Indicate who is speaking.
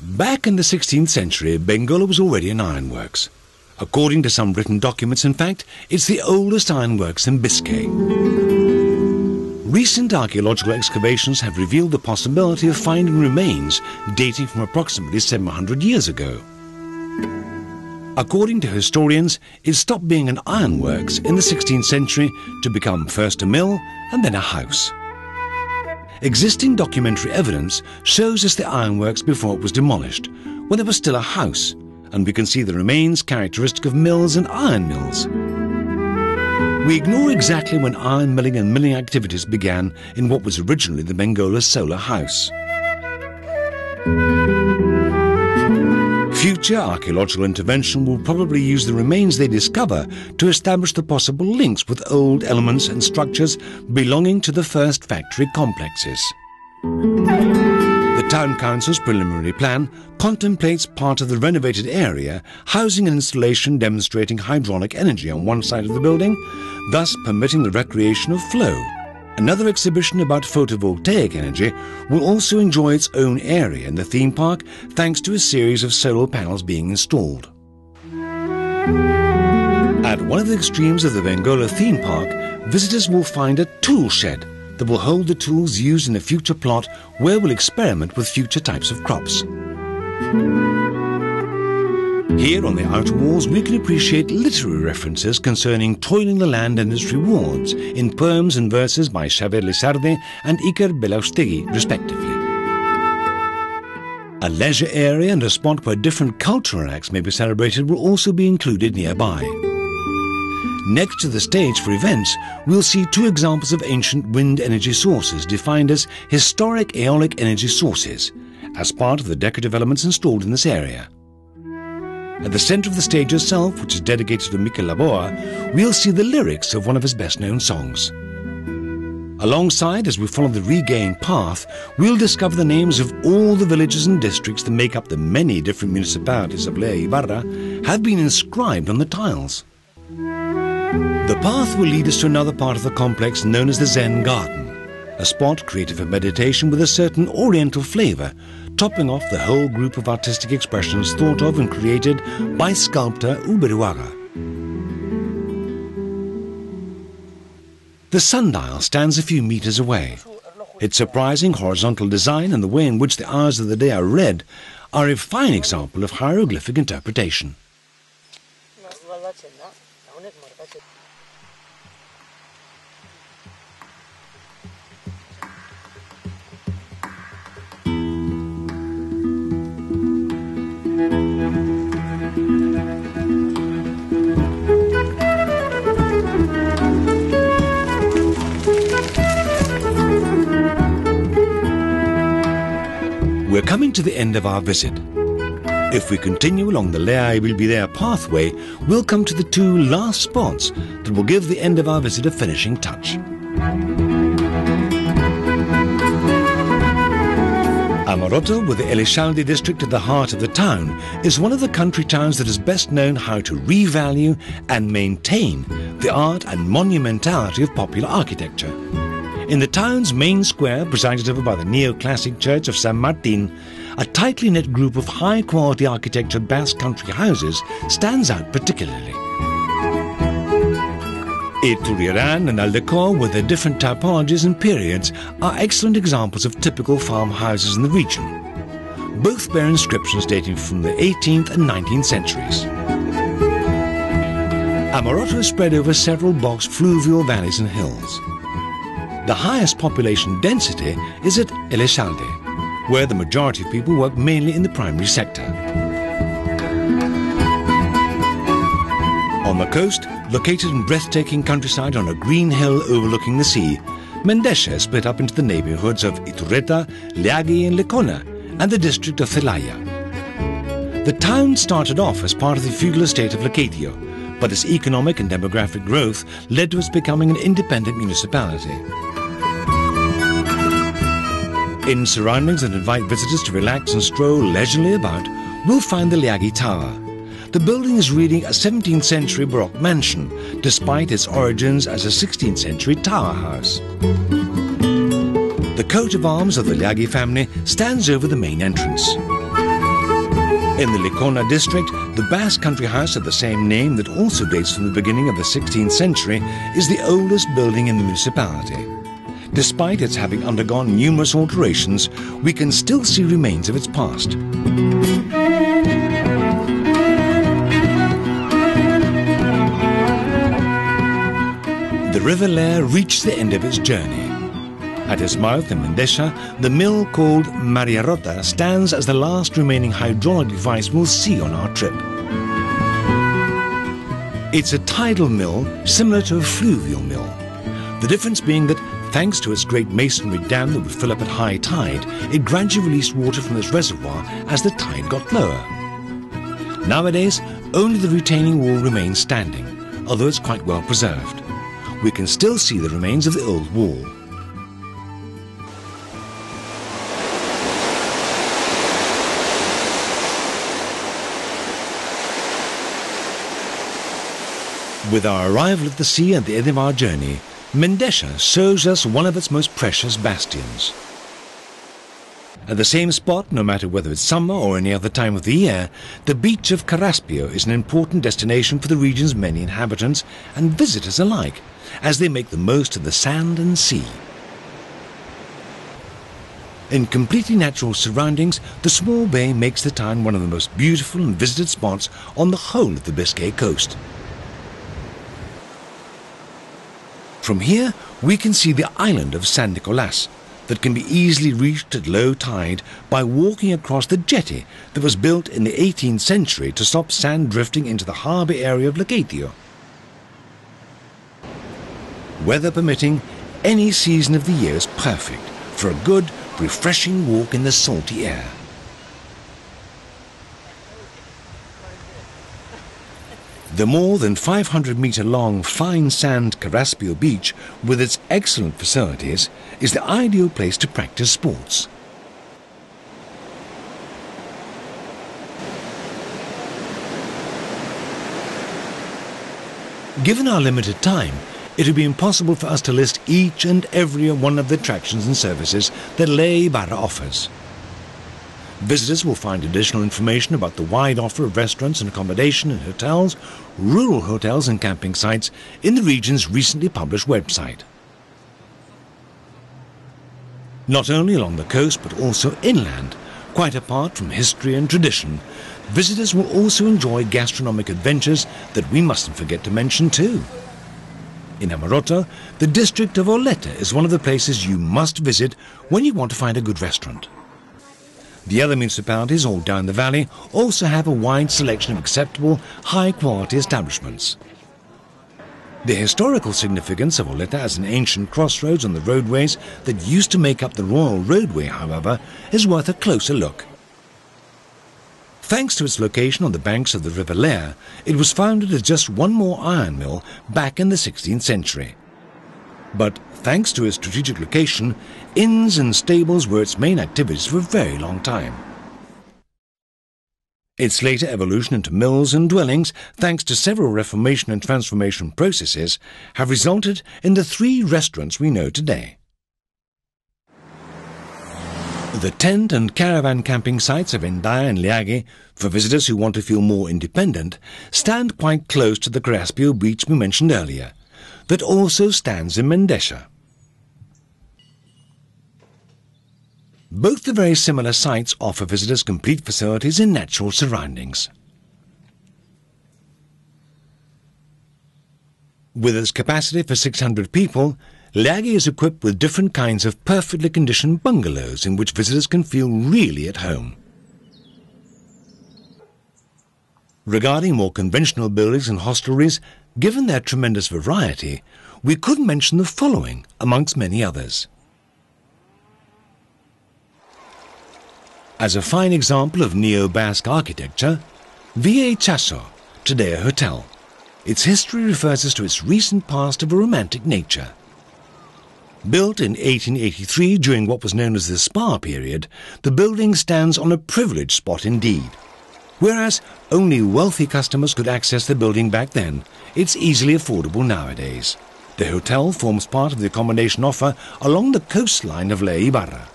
Speaker 1: Back in the 16th century, Bengola was already an ironworks. According to some written documents, in fact, it's the oldest ironworks in Biscay. Recent archaeological excavations have revealed the possibility of finding remains dating from approximately 700 years ago. According to historians, it stopped being an ironworks in the 16th century to become first a mill and then a house. Existing documentary evidence shows us the ironworks before it was demolished, when it was still a house, and we can see the remains characteristic of mills and iron mills. We ignore exactly when iron milling and milling activities began in what was originally the Bengola solar house. Future archaeological intervention will probably use the remains they discover to establish the possible links with old elements and structures belonging to the first factory complexes. The Town Council's preliminary plan contemplates part of the renovated area housing an installation demonstrating hydraulic energy on one side of the building, thus permitting the recreation of flow. Another exhibition about photovoltaic energy will also enjoy its own area in the theme park thanks to a series of solar panels being installed. At one of the extremes of the Bengola theme park, visitors will find a tool shed that will hold the tools used in a future plot where we'll experiment with future types of crops. Here on the outer walls we can appreciate literary references concerning toiling the land and its rewards in poems and verses by Xavier Lizarde and Iker Belaustegi respectively. A leisure area and a spot where different cultural acts may be celebrated will also be included nearby. Next to the stage for events, we'll see two examples of ancient wind energy sources defined as historic aeolic energy sources, as part of the decorative elements installed in this area. At the centre of the stage itself, which is dedicated to Mikel Laboa, we'll see the lyrics of one of his best-known songs. Alongside, as we follow the regained path, we'll discover the names of all the villages and districts that make up the many different municipalities of Lea Ibarra have been inscribed on the tiles. The path will lead us to another part of the complex known as the Zen Garden, a spot created for meditation with a certain oriental flavour, topping off the whole group of artistic expressions thought of and created by sculptor Gizaburuaga. The sundial stands a few meters away. Its surprising horizontal design and the way in which the hours of the day are read are a fine example of hieroglyphic interpretation. We're coming to the end of our visit. If we continue along the Lea will be there pathway, we'll come to the two last spots that will give the end of our visit a finishing touch. Amoroto, with the Elizalde district at the heart of the town, is one of the country towns that is best known how to revalue and maintain the art and monumentality of popular architecture. In the town's main square, presided over by the neoclassic church of San Martin, a tightly knit group of high-quality architecture Basque country houses stands out particularly. Ituriaran and Aldecor, with their different typologies and periods, are excellent examples of typical farmhouses in the region. Both bear inscriptions dating from the 18th and 19th centuries. Amoroto is spread over several boxed fluvial valleys and hills. The highest population density is at Elizalde, where the majority of people work mainly in the primary sector. On the coast, located in breathtaking countryside on a green hill overlooking the sea, Mendexa is split up into the neighbourhoods of Iturreta, Leagi and Lecona, and the district of Celaya. The town started off as part of the feudal estate of Lecatio, but its economic and demographic growth led to its becoming an independent municipality. In surroundings that invite visitors to relax and stroll leisurely about, we'll find the Leagi Tower. The building is really a 17th century Baroque mansion, despite its origins as a 16th century tower house. The coat of arms of the Leagi family stands over the main entrance. In the Licona district, the Basque country house of the same name that also dates from the beginning of the 16th century is the oldest building in the municipality. Despite its having undergone numerous alterations, we can still see remains of its past. The River Lea reached the end of its journey. At its mouth in Mendexa, the mill called Amoroto stands as the last remaining hydraulic device we'll see on our trip. It's a tidal mill similar to a fluvial mill, the difference being that thanks to its great masonry dam that would fill up at high tide, it gradually released water from its reservoir as the tide got lower. Nowadays, only the retaining wall remains standing, although it's quite well preserved. We can still see the remains of the old wall. With our arrival at the sea at the end of our journey, Mendexa shows us one of its most precious bastions. At the same spot, no matter whether it's summer or any other time of the year, the beach of Caraspio is an important destination for the region's many inhabitants and visitors alike, as they make the most of the sand and sea. In completely natural surroundings, the small bay makes the town one of the most beautiful and visited spots on the whole of the Biscay coast. From here, we can see the island of San Nicolas that can be easily reached at low tide by walking across the jetty that was built in the 18th century to stop sand drifting into the harbour area of Lacatio. Weather permitting, any season of the year is perfect for a good, refreshing walk in the salty air. The more than 500-metre-long fine sand Caraspio beach, with its excellent facilities, is the ideal place to practice sports. Given our limited time, it would be impossible for us to list each and every one of the attractions and services that Lea Ibarra offers. Visitors will find additional information about the wide offer of restaurants and accommodation in hotels, rural hotels and camping sites in the region's recently published website. Not only along the coast but also inland, quite apart from history and tradition, visitors will also enjoy gastronomic adventures that we mustn't forget to mention too. In Amoroto, the district of Aulesti is one of the places you must visit when you want to find a good restaurant. The other municipalities all down the valley also have a wide selection of acceptable, high-quality establishments. The historical significance of Aulesti as an ancient crossroads on the roadways that used to make up the Royal Roadway, however, is worth a closer look. Thanks to its location on the banks of the River Lea, it was founded as just one more iron mill back in the 16th century. But thanks to its strategic location, inns and stables were its main activities for a very long time. Its later evolution into mills and dwellings, thanks to several reformation and transformation processes, have resulted in the 3 restaurants we know today. The tent and caravan camping sites of Endaya and Liagi, for visitors who want to feel more independent, stand quite close to the Caraspio beach we mentioned earlier, that also stands in Mendexa. Both the very similar sites offer visitors complete facilities in natural surroundings. With its capacity for 600 people, Liagi is equipped with different kinds of perfectly conditioned bungalows in which visitors can feel really at home. Regarding more conventional buildings and hostelries, given their tremendous variety, we could mention the following amongst many others. As a fine example of neo-Basque architecture, Villa Chasso, today a hotel. Its history refers us to its recent past of a romantic nature. Built in 1883 during what was known as the Spa period, the building stands on a privileged spot indeed. Whereas only wealthy customers could access the building back then, it's easily affordable nowadays. The hotel forms part of the accommodation offer along the coastline of Lea Ibarra.